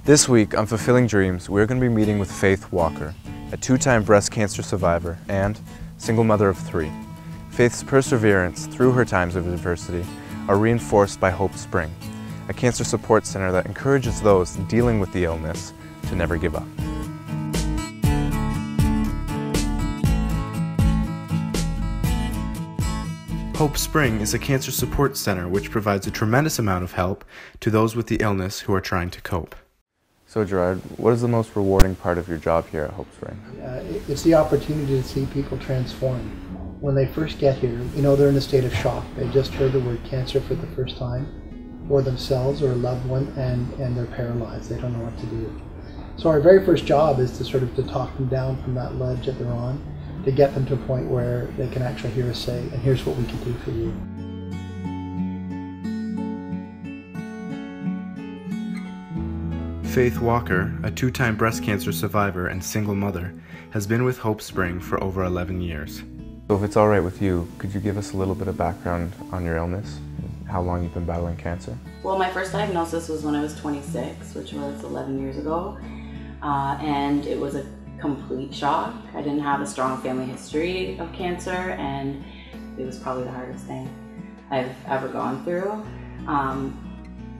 This week on Fulfilling Dreams, we're going to be meeting with Faith Walker, a two-time breast cancer survivor and single mother of 3. Faith's perseverance through her times of adversity are reinforced by Hope Spring, a cancer support center that encourages those dealing with the illness to never give up. Hope Spring is a cancer support center which provides a tremendous amount of help to those with the illness who are trying to cope. So Gerard, what is the most rewarding part of your job here at Hope Spring? It's the opportunity to see people transform. When they first get here, they're in a state of shock. They just heard the word cancer for the first time, or themselves or a loved one, and they're paralyzed. They don't know what to do. So our very first job is to talk them down from that ledge that they're on, to get them to a point where they can actually hear us say, and here's what we can do for you. Faith Walker, a two-time breast cancer survivor and single mother, has been with Hope Spring for over 11 years. So if it's all right with you, could you give us a little bit of background on your illness and how long you've been battling cancer? Well, my first diagnosis was when I was 26, which was 11 years ago, and it was a complete shock. I didn't have a strong family history of cancer, and it was probably the hardest thing I've ever gone through.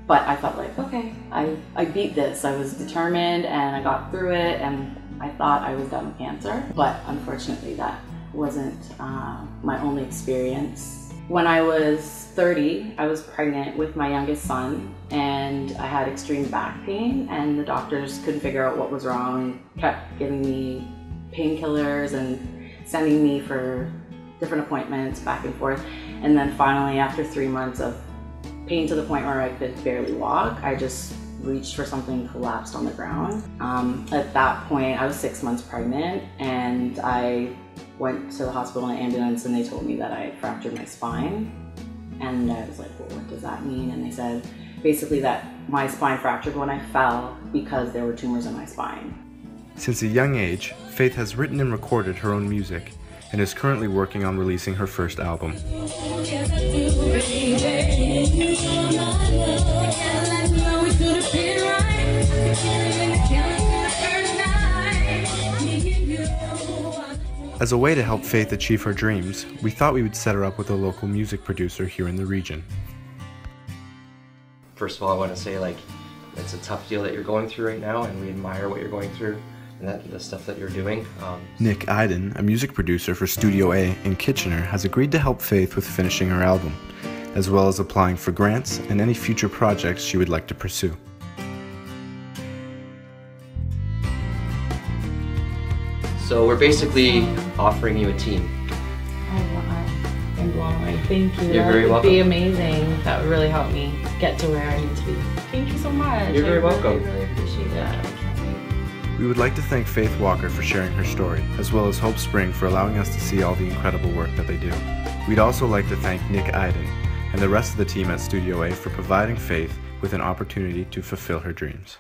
But I felt like, okay, I beat this. I was determined and I got through it, and I thought I was done with cancer. But unfortunately, that wasn't my only experience. When I was 30, I was pregnant with my youngest son, and I had extreme back pain, and the doctors couldn't figure out what was wrong, kept giving me painkillers and sending me for different appointments back and forth. And then finally, after 3 months of pain to the point where I could barely walk, I just reached for something and collapsed on the ground. At that point, I was 6 months pregnant, and I went to the hospital in an ambulance, and they told me that I had fractured my spine. And I was like, well, what does that mean? And they said basically that my spine fractured when I fell because there were tumors in my spine. Since a young age, Faith has written and recorded her own music and is currently working on releasing her first album. As a way to help Faith achieve her dreams, we thought we would set her up with a local music producer here in the region. First of all, I want to say, it's a tough deal that you're going through right now, and we admire what you're going through and the stuff that you're doing. Nick Iden, a music producer for Studio A in Kitchener, has agreed to help Faith with finishing her album, as well as applying for grants and any future projects she would like to pursue. So we're basically offering you a team. I'm blown away. Thank you. You're very welcome. That would be amazing. That would really help me get to where I need to be. Thank you so much. You're very welcome. I really appreciate that. We would like to thank Faith Walker for sharing her story, as well as Hope Spring for allowing us to see all the incredible work that they do. We'd also like to thank Nick Iden and the rest of the team at Studio A for providing Faith with an opportunity to fulfill her dreams.